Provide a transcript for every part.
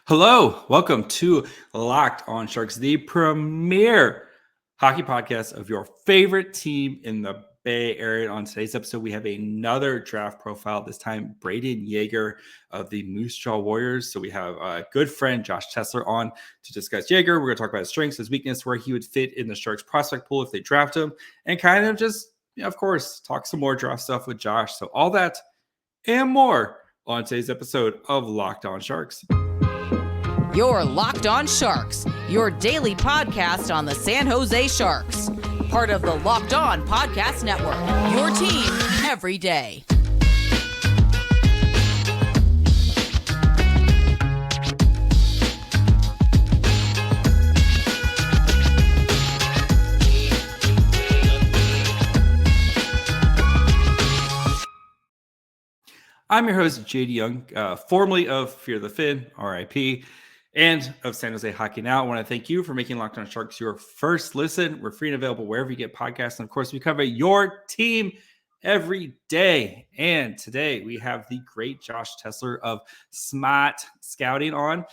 Hello, welcome to Locked on Sharks, the premier hockey podcast of your favorite team in the Bay Area. On today's episode, we have another draft profile, this time Brayden Yager of the Moose Jaw Warriors. So we have a good friend, Josh Tessler, on to discuss Yager. We're going to talk about his strengths, his weakness, where he would fit in the Sharks prospect pool if they draft him, and kind of just, of course, talk some more draft stuff with Josh. So all that and more on today's episode of Locked on Sharks. You're Locked on Sharks, your daily podcast on the San Jose Sharks. Part of the Locked On Podcast Network, your team every day. I'm your host, JD Young, formerly of Fear the Fin, RIP, and of San Jose Hockey Now. I want to thank you for making Locked on Sharks your first listen. We're free and available wherever you get podcasts. And of course, we cover your team every day. And today we have the great Josh Tessler of Smaht Scouting on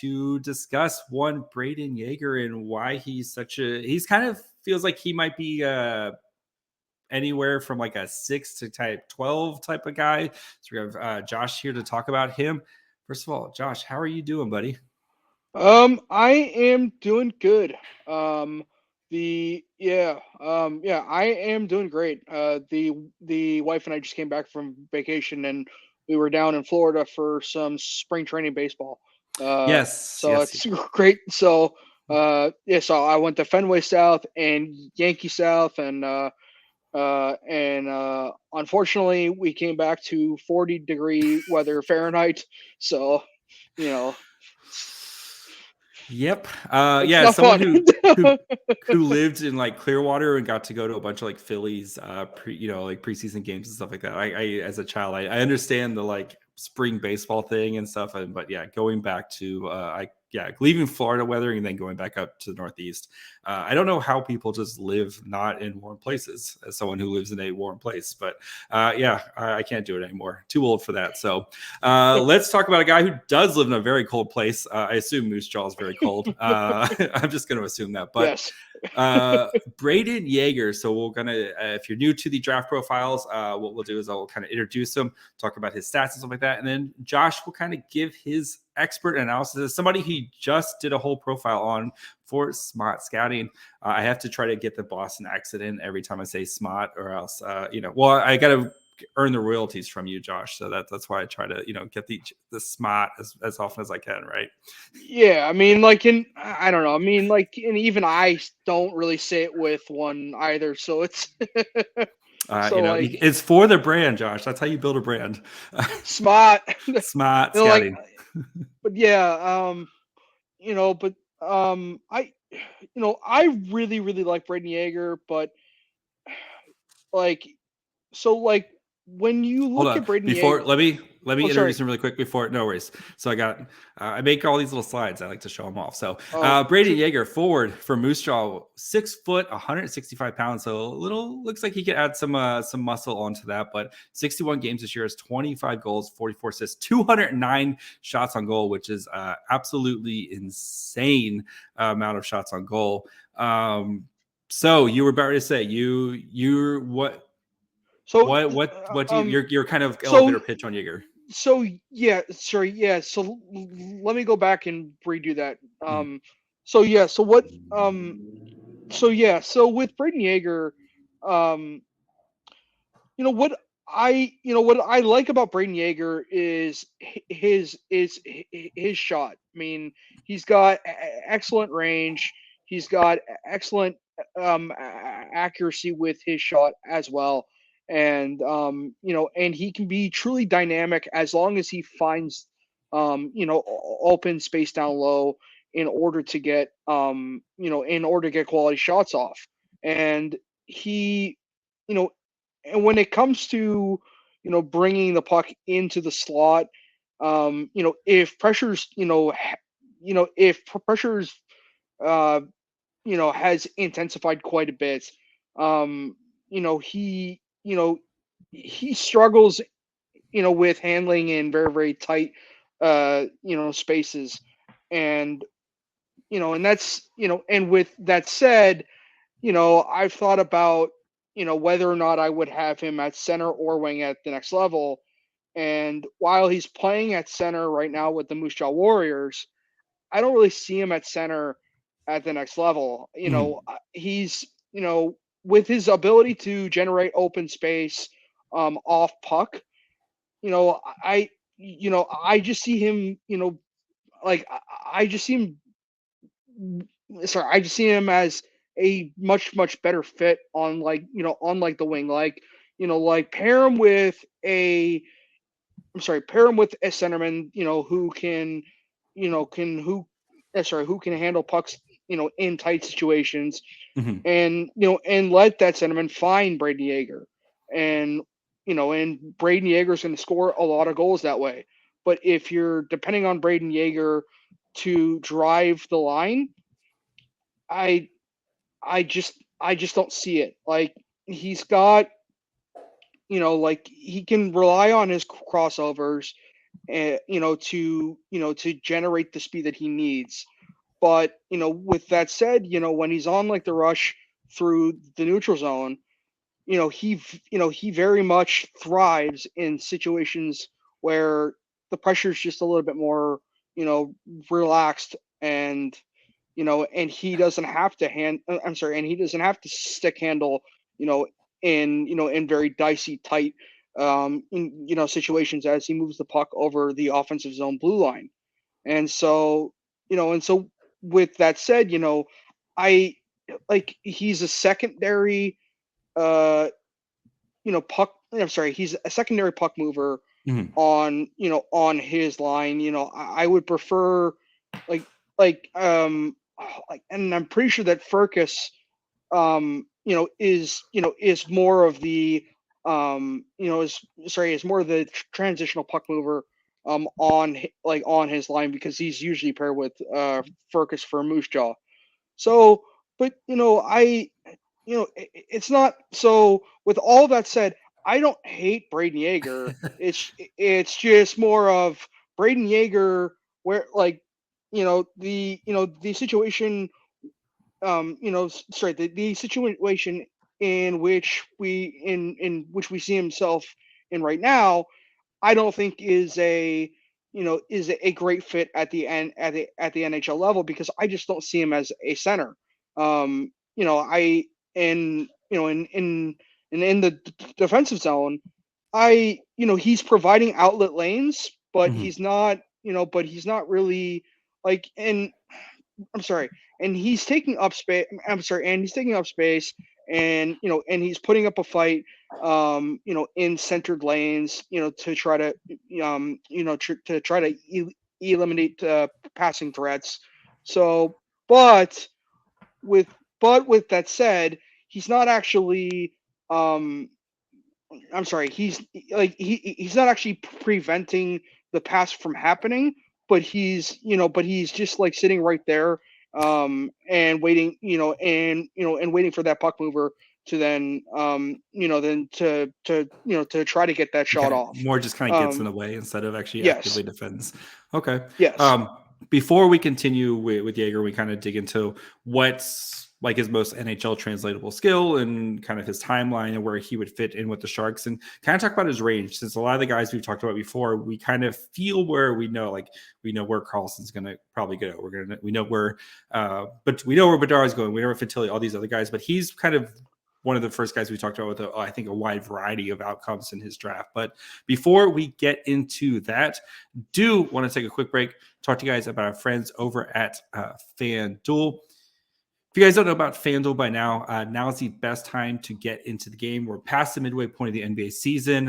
to discuss one Brayden Yager and why he's he's kind of feels like he might be anywhere from like a 6 to type 12 type of guy. So we have Josh here to talk about him. First of all, Josh, how are you doing, buddy? I am doing good. I am doing great. The wife and I just came back from vacation and we were down in Florida for some spring training baseball. It's great. So so I went to Fenway South and Yankee South and unfortunately we came back to 40-degree weather Fahrenheit. So, Yep. Someone who lived in like Clearwater and got to go to a bunch of like Phillies, preseason games and stuff like that. I as a child, I understand the like spring baseball thing and stuff. But yeah, going back to leaving Florida weathering and then going back up to the Northeast. I don't know how people just live not in warm places as someone who lives in a warm place, but I can't do it anymore. Too old for that. So let's talk about a guy who does live in a very cold place. I assume Moose Jaw is very cold. I'm just going to assume that, but yes. Brayden Yager. So we're going to, if you're new to the draft profiles, what we'll do is I'll kind of introduce him, talk about his stats and stuff like that. And then Josh will kind of give his expert analysis as somebody he just did a whole profile on for Smaht Scouting. I have to try to get the Boston accent in every time I say Smaht, or else, I got to earn the royalties from you, Josh. So that's why I try to, get the Smaht as often as I can, right? Yeah, I mean, I don't know. I mean, and even I don't really say it with one either. So it's it's for the brand, Josh. That's how you build a brand. Smaht Scouting. I really, really like Brayden Yager, but when you look at Brayden Yager, let me introduce him really quick before. No worries. So I make all these little slides. I like to show them off. So Brayden Yager, forward for Moose Jaw, 6 foot, 165 pounds. So looks like he could add some muscle onto that. But 61 games this year, has 25 goals, 44 assists, 209 shots on goal, which is absolutely insane amount of shots on goal. So you were about to say you're what? So what do your kind of elevator pitch on Yager? So let me go back and redo that. So with Brayden Yager, what I like about Brayden Yager is his shot. I mean, he's got excellent range. He's got excellent accuracy with his shot as well. And and he can be truly dynamic as long as he finds open space down low in order to get quality shots off. And he and when it comes to bringing the puck into the slot, if pressure's has intensified quite a bit, he struggles, with handling in very, very tight spaces. And, and that's, and with that said, I've thought about, whether or not I would have him at center or wing at the next level. And while he's playing at center right now with the Moose Jaw Warriors, I don't really see him at center at the next level. He's, with his ability to generate open space off puck, I just see him, I just see him, I just see him as a much better fit on the wing, pair him with a centerman, who can handle pucks, in tight situations, and let that centerman find Brayden Yager, and Brayden Yager is going to score a lot of goals that way. But if you're depending on Brayden Yager to drive the line, I just don't see it. Like, he's got, he can rely on his crossovers, to generate the speed that he needs. But, with that said, when he's on like the rush through the neutral zone, he very much thrives in situations where the pressure is just a little bit more, relaxed, and, and he doesn't have to and he doesn't have to stick handle, in very dicey, tight, situations as he moves the puck over the offensive zone blue line. And so, with that said, I he's a secondary, puck. I'm sorry, he's a secondary puck mover on, on his line. I would prefer and I'm pretty sure that Furcus, is more of the, is more of the transitional puck mover on his line, because he's usually paired with Furcus for Moose Jaw. So, but it's not so. With all that said, I don't hate Brayden Yager. it's just more of Brayden Yager where the situation, the situation in which we see himself in right now, I don't think is a great fit at the NHL level, because I just don't see him as a center. In the defensive zone, he's providing outlet lanes, but he's not really and he's taking up space. And he's putting up a fight, in centered lanes, to try to, eliminate passing threats. So, but with that said, he's not actually, he's not actually preventing the pass from happening, but he's just sitting right there, and waiting, and waiting for that puck mover to then, to try to get that shot off. More just kind of gets in the way instead of actually actively defends. Okay. Yes. Before we continue with Yager, we kind of dig into what's his most NHL translatable skill and kind of his timeline and where he would fit in with the Sharks, and kind of talk about his range. Since a lot of the guys we've talked about before, we kind of feel where we know where Carlson's going to probably go. We know where Bedard's going. We know where Fantilli, all these other guys, but he's kind of one of the first guys we talked about with, I think, a wide variety of outcomes in his draft. But before we get into that, do want to take a quick break, talk to you guys about our friends over at FanDuel. If you guys don't know about FanDuel by now, now is the best time to get into the game. We're past the midway point of the NBA season.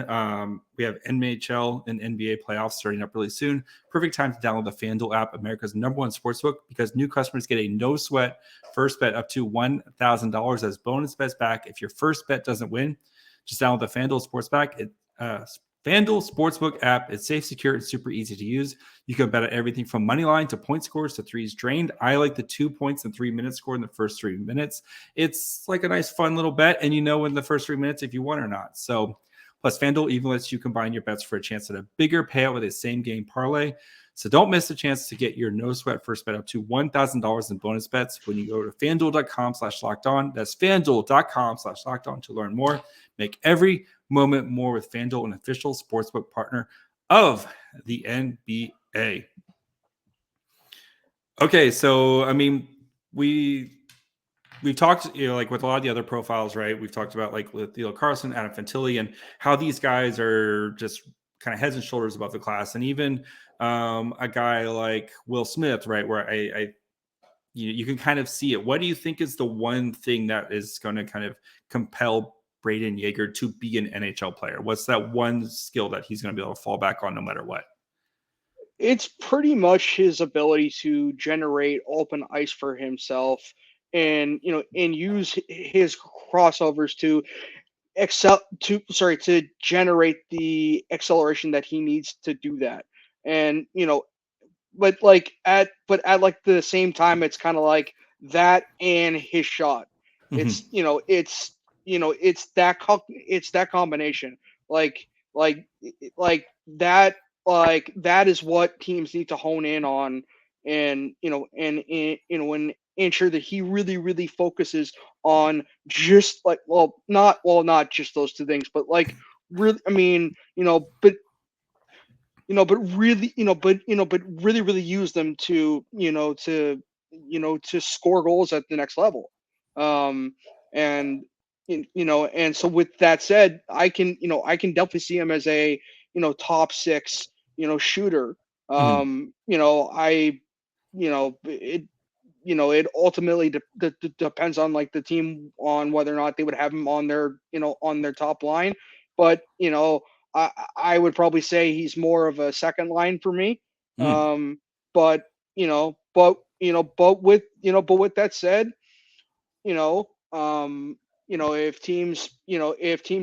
We have NHL and NBA playoffs starting up really soon. Perfect time to download the FanDuel app, America's #1 sportsbook, because new customers get a no-sweat first bet up to $1,000 as bonus bets back. If your first bet doesn't win, just download the FanDuel FanDuel Sportsbook app. It's safe, secure, and super easy to use. You can bet on everything from money line to point scores to threes drained. I like the 2 points and 3 minutes score in the first 3 minutes. It's like a nice, fun little bet, and in the first 3 minutes if you won or not. So, plus FanDuel even lets you combine your bets for a chance at a bigger payout with a same-game parlay. So don't miss the chance to get your no sweat first bet up to $1,000 in bonus bets when you go to FanDuel.com/lockedon. That's FanDuel.com/lockedon to learn more. Make every moment more with FanDuel, an official sportsbook partner of the NBA. Okay, so I mean, we've talked, like with a lot of the other profiles, right? We've talked about like with Leo Carlsson, Adam Fantilli, and how these guys are just kind of heads and shoulders above the class, and even a guy like Will Smith, right, where you can kind of see it. What do you think is the one thing that is going to kind of compel Brayden Yager to be an NHL player? What's that one skill that he's going to be able to fall back on no matter what? It's pretty much his ability to generate open ice for himself, and use his crossovers to generate the acceleration that he needs to do that. And but at like the same time, it's kind of like that and his shot. It's it's that combination. Like that that is what teams need to hone in on, and and ensure that he really focuses on just like not just those two things, but like really, I mean, but really, but really use them to, to score goals at the next level. And and so with that said, I can definitely see him as a, top six, shooter. It ultimately depends on like the team on whether or not they would have him on their, on their top line. But, I would probably say he's more of a second line for me. But, but with that said, if teams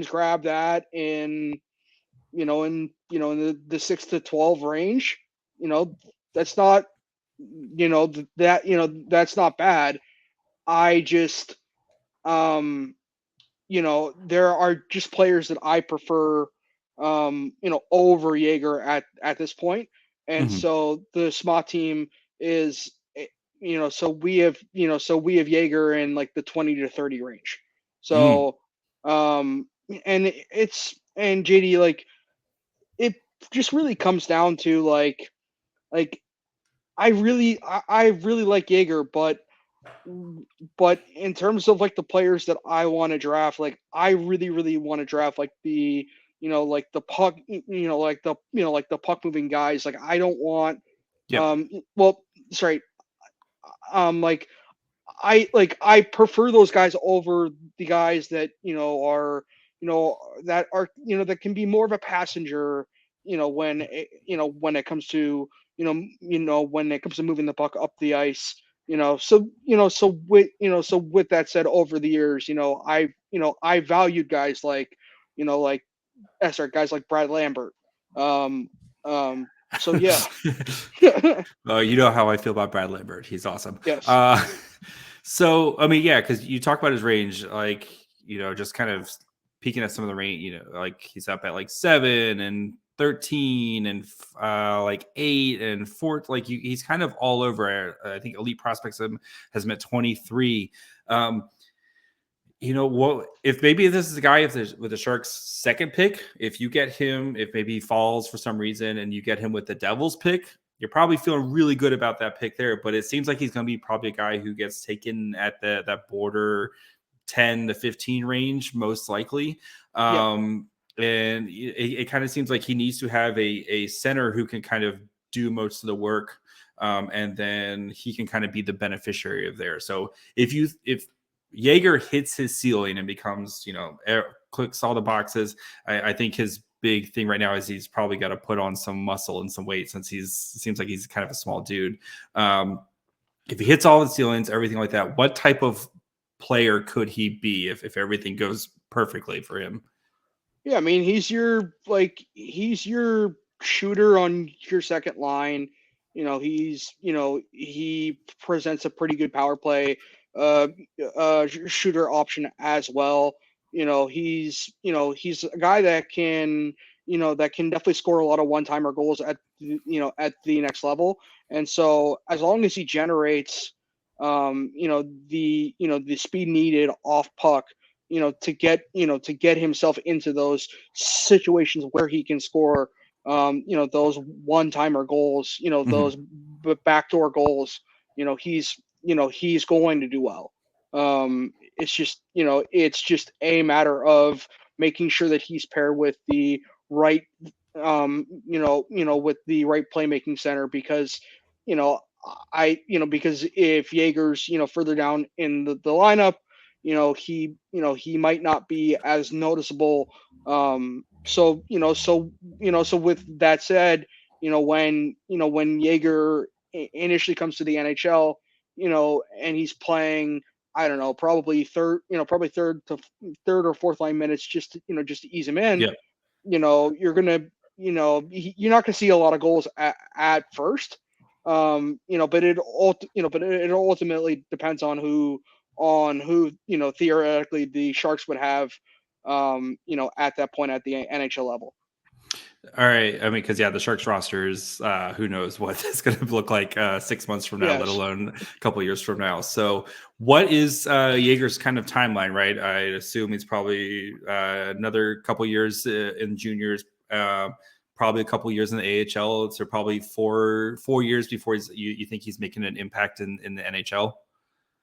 grab that in, in the 6 to 12 range, that's not, that's not bad. I just, there are just players that I prefer, over Yager at this point. And so the Smaht team is, so we have Yager in like the 20 to 30 range. So, and JD, like, it just really comes down to like I really like Yager, but in terms of like the players that I want to draft, like I really want to draft like the, like the puck, like the puck moving guys. Like I don't want, well, sorry, like I prefer those guys over the guys that, are, that are, that can be more of a passenger, when when it comes to, when it comes to moving the puck up the ice. So with that said, over the years, I valued guys like, guys like Brad Lambert. So yeah. Well, you know how I feel about Brad Lambert. He's awesome. Yes. So I mean, yeah, because you talk about his range, like, just kind of peeking at some of the range, like he's up at like 7 and 13 and like 8 and 4. Like he's kind of all over. I think Elite Prospects has him at 23. What if maybe this is a guy with the Sharks' second pick? If you get him, if maybe he falls for some reason and you get him with the Devils pick, you're probably feeling really good about that pick there. But it seems like he's going to be probably a guy who gets taken at that border 10 to 15 range, most likely. And it kind of seems like he needs to have a center who can kind of do most of the work. And then he can kind of be the beneficiary of there. So if Yager hits his ceiling and becomes, clicks all the boxes, I think his big thing right now is he's probably got to put on some muscle and some weight, since seems like he's kind of a small dude. If he hits all the ceilings, everything like that, what type of player could he be if everything goes perfectly for him? Yeah, I mean, he's your shooter on your second line. He presents a pretty good power play shooter option as well. He's a guy that can, that can definitely score a lot of one-timer goals at the next level. And so as long as he generates the speed needed off puck, to get himself into those situations where he can score those one-timer goals, those backdoor goals, he's going to do well. It's just a matter of making sure that he's paired with the right with the right playmaking center, because because if Yagers further down in the lineup, he might not be as noticeable. So with that said, when Yager initially comes to the NHL, and he's playing, I don't know, probably third or fourth line minutes, just to ease him in. Yeah. You're not gonna see a lot of goals at first. But it ultimately depends on who theoretically the Sharks would have at that point at the NHL level. All right. I mean, because the Sharks roster is who knows what it's going to look like 6 months from now, Yes. let alone a couple of years from now. So, what is Yager's kind of timeline? Right, I assume he's probably another couple years in juniors, probably a couple of years in the AHL. So probably four years before you think he's making an impact in the NHL.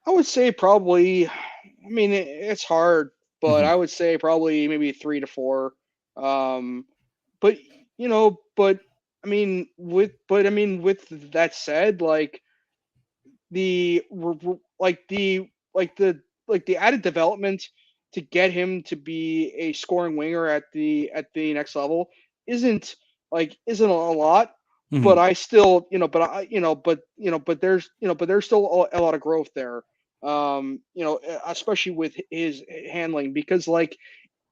I would say probably. I mean, it's hard, but I would say probably maybe 3 to 4. But I mean, with that said, like the added development to get him to be a scoring winger at the next level isn't a lot. But I still, but there's still a lot of growth there. Especially with his handling, because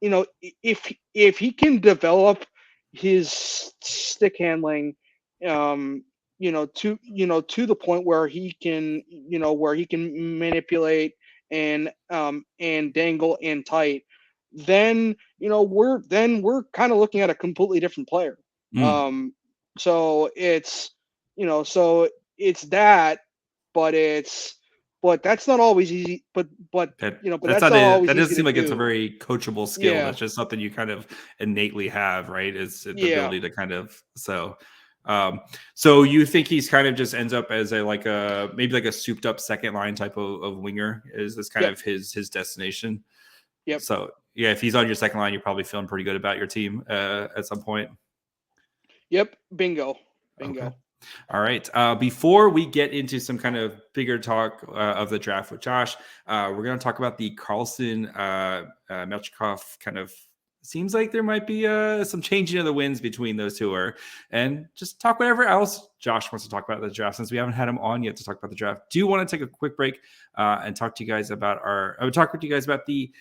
if he can develop his stick handling, to the point where he can manipulate and dangle in tight, then we're kind of looking at a completely different player. So it's that, but that's not always easy. But that's not always. That doesn't easy seem to like do. it's a very coachable skill. Yeah. That's just something you kind of innately have, right? Is the ability to kind of so. So you think he's kind of just ends up as maybe a souped up second line type of winger? Is this kind of his destination? Yep. So yeah, if he's on your second line, you're probably feeling pretty good about your team at some point. Yep. Bingo. Okay. All right. Before we get into some kind of bigger talk of the draft with Josh, we're going to talk about the Carlson Michkov kind of. Seems like there might be some changing of the winds between those two, and just talk whatever else Josh wants to talk about the draft, since we haven't had him on yet to talk about the draft. Do you want to take a quick break and talk to you guys about the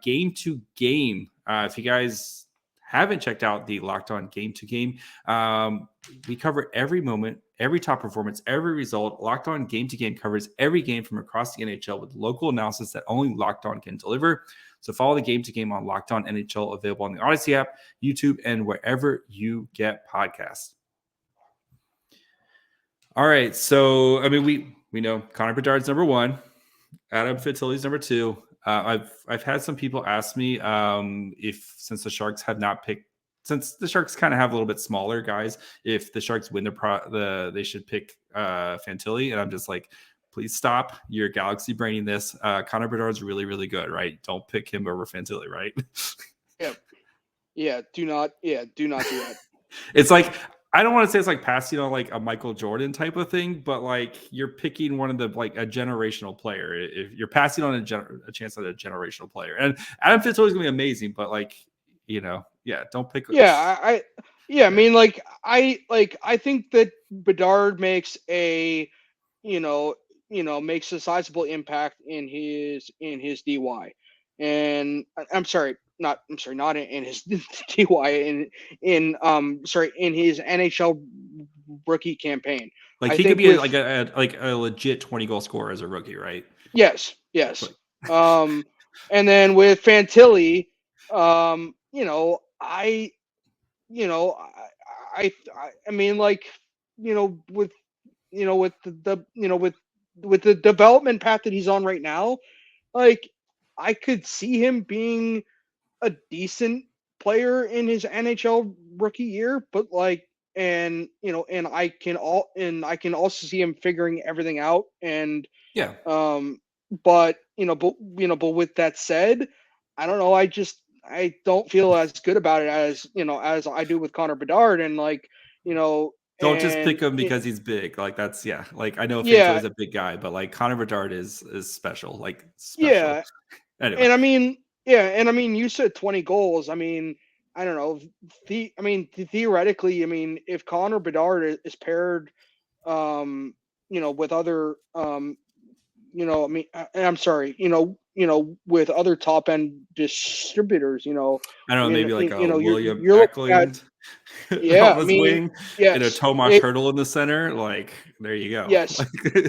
game to game? If you guys haven't checked out the Locked On Game to Game, we cover every moment, every top performance, every result. Locked On Game to Game covers every game from across the NHL with local analysis that only Locked On can deliver. So follow the Game to Game on Locked On NHL, available on the Odyssey app, YouTube, and wherever you get podcasts. All right. So, I mean, we know Connor Bedard's number 1, Adam Fantilli's number 2. I've had some people ask me if, since the Sharks have not picked, since the Sharks kind of have a little bit smaller guys, if the Sharks win they should pick Fantilli, and I'm just like, please stop. You're galaxy braining this. Connor Bedard's really, really good, right? Don't pick him over Fantilli, right? Yeah. Do not do that. It's like, I don't want to say it's like passing on like a Michael Jordan type of thing, but like you're picking one of the a generational player. If you're passing on a chance at a generational player, and Adam Fantilli is going to be amazing, but don't pick. I mean, I think that Bedard makes a sizable impact in his DY, and not in his DY, in his NHL rookie campaign. Like he could be a legit 20-goal scorer as a rookie, right? Yes. And then with Fantilli, I mean, like, with with with the development path that he's on right now, like, I could see him being a decent player in his NHL rookie year, but like, and I can also see him figuring everything out. And Yeah. but but with that said, I don't know. I don't feel as good about it as as I do with Connor Bedard, and like Don't just and pick him because he's big. Like that's Like I know yeah, Fantilli's a big guy, but like Connor Bedard is special. Like special. yeah. Anyway. And I mean, yeah, and I mean, you said 20 goals. I mean, I don't know. Theoretically, I mean, if Connor Bedard is paired, with other, I mean, I'm sorry, with other top end distributors, I don't know, maybe like a William you're looking at, Eklund yeah, on I his mean, wing and a yes, Tomas Hurdle in the center. Like there you go. yes,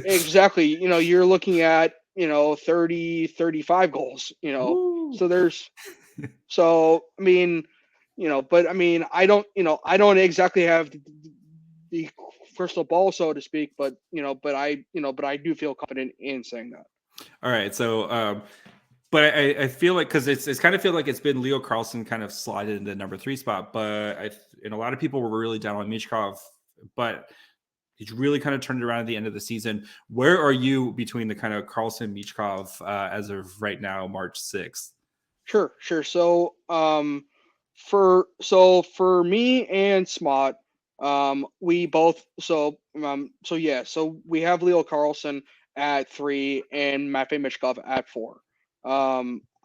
exactly. You're looking at, 30, 35 goals, Woo. so so, I mean, but I mean, I don't exactly have the crystal ball, so to speak, but but I do feel confident in saying that. All right. So but I feel like because it's kind of feel like it's been Leo Carlson kind of slided into the number 3 spot, but and a lot of people were really down on Michkov, but he's really kind of turned it around at the end of the season. Where are you between the kind of Carlson Michkov as of right now, March 6th? Sure. So, for me and Smaht, we both so we have Leo Carlson at 3 and Matvei Michkov at 4.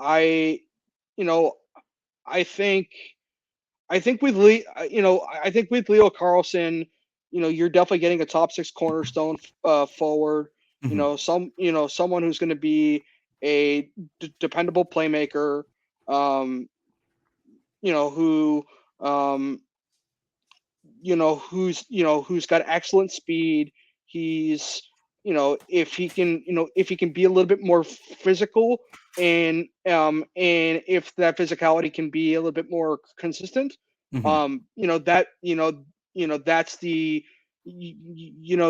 I you know I think I think with Leo Carlson, you're definitely getting a top 6 cornerstone forward. Mhm. Someone who's going to be a dependable playmaker. Um, who who's got excellent speed. He's if he can be a little bit more physical, and if that physicality can be a little bit more consistent, Mhm. that that's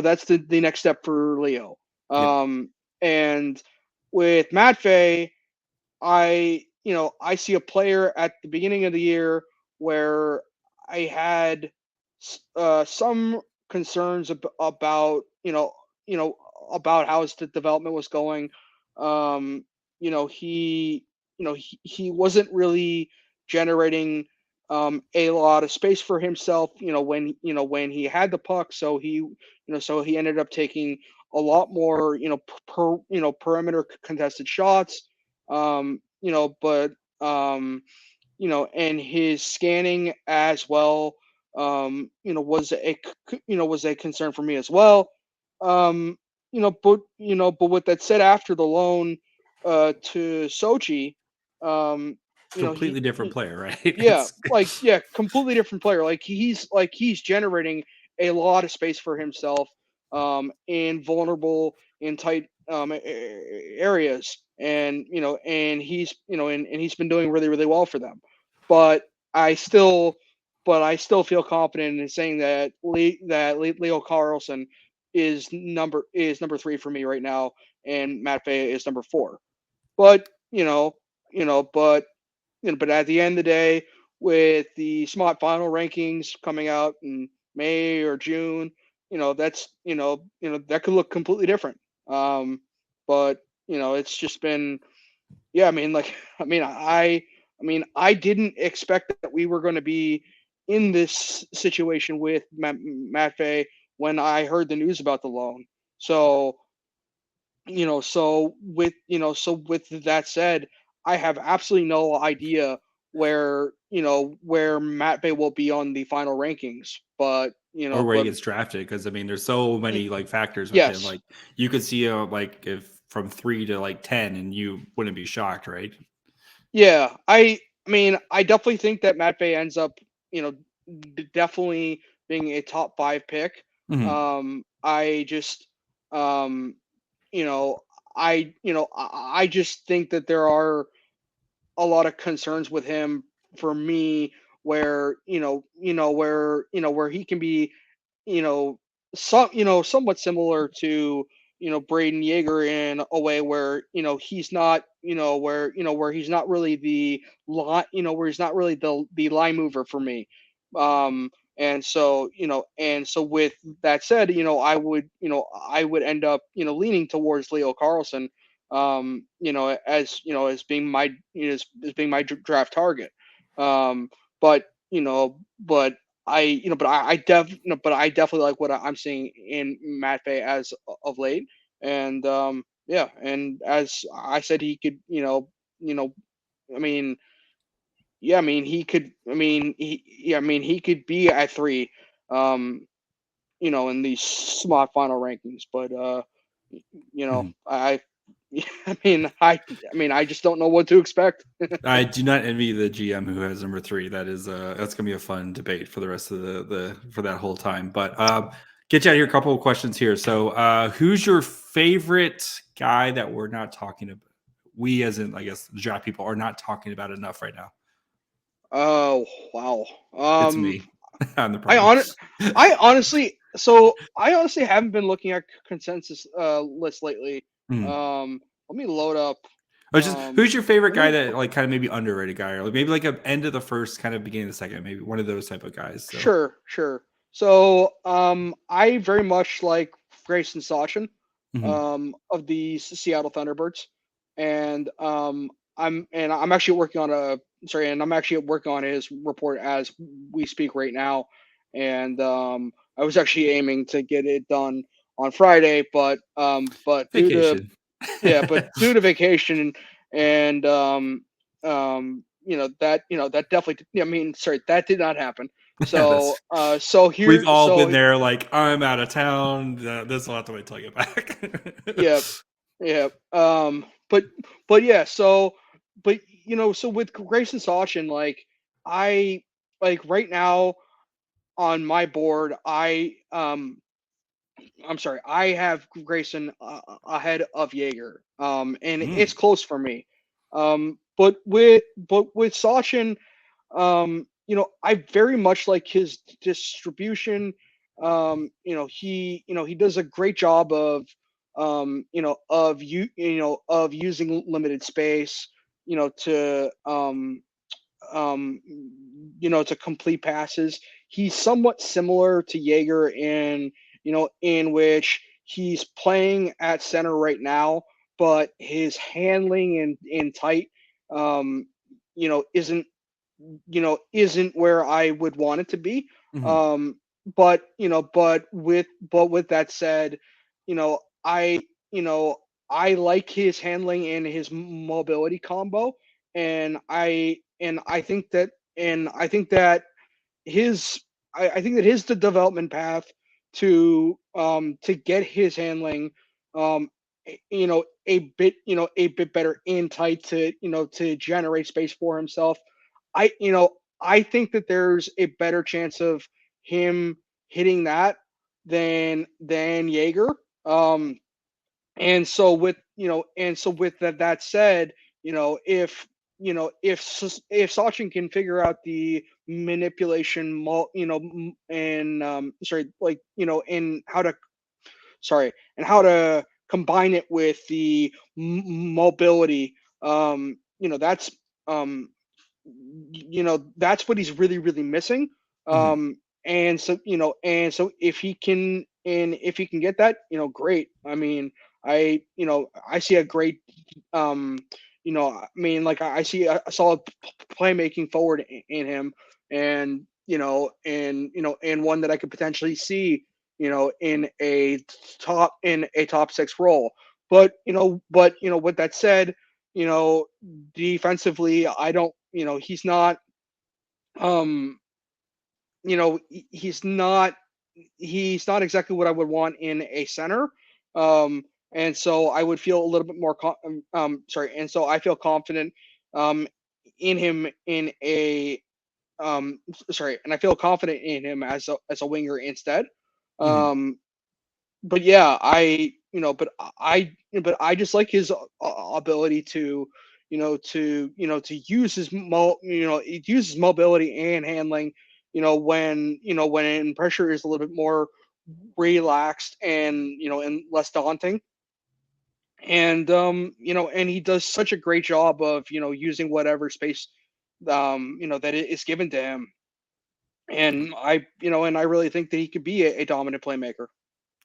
that's the next step for Leo. Yep. And with Matvey, I see a player at the beginning of the year where I had some concerns about about how his development was going. Um, he wasn't really generating a lot of space for himself. When he had the puck, so he ended up taking a lot more perimeter contested shots. But and his scanning as well, was a concern for me as well. But with that said, after the loan to Sochi, um, Completely different player, right? yeah, It's completely different player. He's generating a lot of space for himself, in vulnerable, in tight areas, and and he's been doing really well for them. But I still, I still feel confident in saying that Leo Carlson is number 3 for me right now, and Matvey is number 4. But but but at the end of the day, with the Smart Final rankings coming out in May or June, that's that could look completely different. But it's just been, yeah. I mean, like, I didn't expect that we were going to be in this situation with Matvey when I heard the news about the loan. So so with that said, I have absolutely no idea where Matt Bay will be on the final rankings. But or where he gets drafted, because I mean there's so y- many like factors with him. yes, Like you could see like if from 3 to like 10 and you wouldn't be shocked, right? yeah. I mean, I definitely think that Matt Bay ends up, definitely being a top 5 pick. Mhm. I just um, you know, I just think that there are a lot of concerns with him for me where where he can be, somewhat similar to Brayden Yager in a way where he's not where he's not really the line where he's not really the line mover for me. And so with that said, I would end up leaning towards Leo Carlsson, as being my as being my draft target. Um, but but I definitely like what I'm seeing in Matvei as of late, and yeah, and as I said, he could, I mean, yeah, I mean, he could, I mean, he could be at 3, um, in these Smaht final rankings, but Mhm. I just don't know what to expect. I do not envy the GM who has number 3. That is that's gonna be a fun debate for the rest of the for that whole time. But get you out here a couple of questions here. So who's your favorite guy that we're not talking about? We, as in I guess the draft people, are not talking about enough right now. Oh, wow. It's me. I'm the I problem. I honestly haven't been looking at consensus lists lately. Mhm. Let me load up. Or just who's your favorite let guy me that like kind of maybe underrated guy, or like maybe like a end of the first, kind of beginning of the second, maybe one of those type of guys. So Sure. So, I very much like Grayson Sachin, mhm. of the Seattle Thunderbirds, and I'm actually working on his report as we speak right now, and I was actually aiming to get it done on Friday, but due to Vacation. due to vacation and that definitely, sorry, that did not happen. So That's so we've here all been so there. Like I'm out of town. This will have to wait till I get back. yeah, yeah. But yeah, so with Grayson Sachin, like, I like right now on my board, I'm sorry, I have Grayson ahead of Yager, and it's Mm, close for me. But with Sachin, I very much like his distribution. He does a great job of, of using limited space, to um, to complete passes. He's somewhat similar to Jaeger in which he's playing at center right now, but his handling in tight, um, isn't where I would want it to be. mhm, Um, but with that said, I I like his handling and his mobility combo, and I think that his I think that his development path to get his handling, um a bit better in tight, to generate space for himself. I think that there's a better chance of him hitting that than Jaeger. Um and so with that said, if Sachin can figure out the manipulation, and in how to combine it with the mobility, that's um that's what he's really, really missing. mhm, And so if he can get that, great. I mean, I see a great, like, I see a solid playmaking forward in him, and and one that I could potentially see, in a top 6 role. But with that said, you know, defensively, I don't, um, he's not exactly what I would want in a center. And so I would feel a little bit more, sorry. And so I feel confident, um, in him in a, sorry. And I feel confident in him as a winger instead. mhm. Um, but yeah, but I just like his ability to, to use his use his mobility and handling, when pressure is a little bit more relaxed and less daunting. And and he does such a great job of using whatever space that is given to him. And I really think that he could be a dominant playmaker.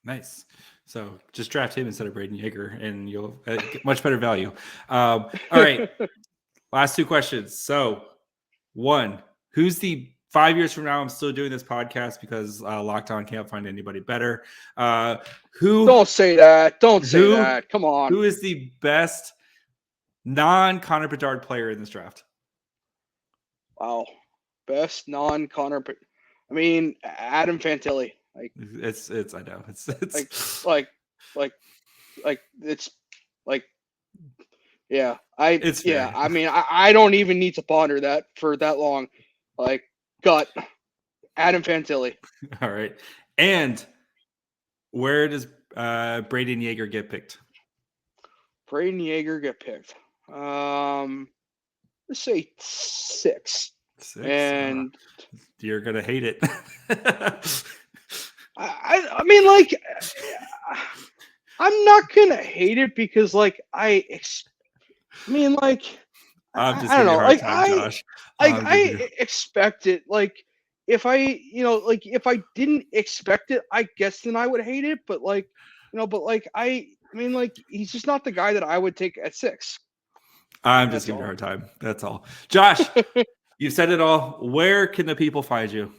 Nice. So just draft him instead of Brayden Yager, and you'll get much better value. All right. Last two questions. So, one, who's the 5 years from now? I'm still doing this podcast because Locked On can't find anybody better. Don't say that. Don't say that. Come on. Who is the best non-Connor Bedard player in this draft? Wow. Best non-Connor. I mean, Adam Fantilli. Like it's I know it's yeah. I mean, I don't even need to ponder that for that long. Like, gut Adam Fantilli. All right. And where does Brayden Yager get picked? Brayden Yager get picked. Let's say 6. And you're gonna hate it. I mean, like, I'm not gonna hate it because, like, I don't know. Like, I expect it. Like, if I didn't expect it, I guess then I would hate it. But I mean, like, he's just not the guy that I would take at 6. I'm just giving you a hard time. That's all. Josh, you've said it all. Where can the people find you?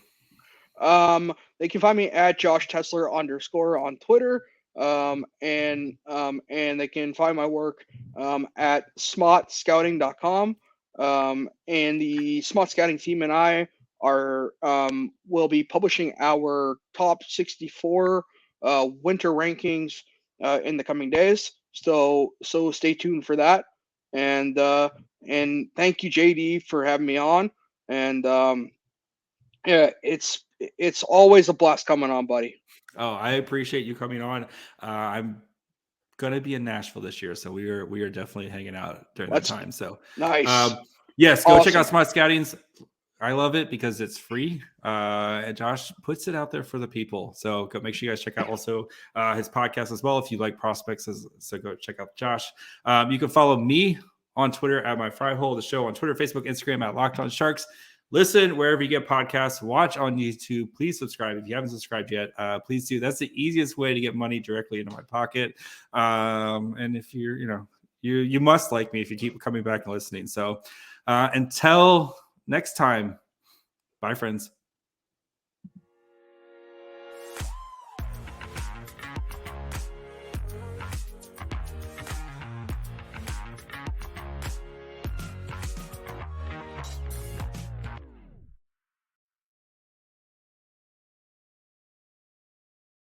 They can find me at Josh Tessler _ on Twitter. And they can find my work at SmahtScouting.com. And the Smaht Scouting team and I will be publishing our top 64 winter rankings in the coming days. So stay tuned for that. And thank you, JD, for having me on. And yeah, it's always a blast coming on, buddy. Oh, I appreciate you coming on. I'm gonna be in Nashville this year, so we are definitely hanging out during that time. So nice. Yes, go check out Smaht Scouting's. I love it because it's free. And Josh puts it out there for the people. So go make sure you guys check out also his podcast as well if you like prospects. So go check out Josh. You can follow me on Twitter at My Fry Hole, the show on Twitter, Facebook, Instagram at Locked On Sharks. Listen wherever you get podcasts. Watch on YouTube. Please subscribe if you haven't subscribed yet. Please do. That's the easiest way to get money directly into my pocket. And if you're, you must like me if you keep coming back and listening. So until next time, bye, friends.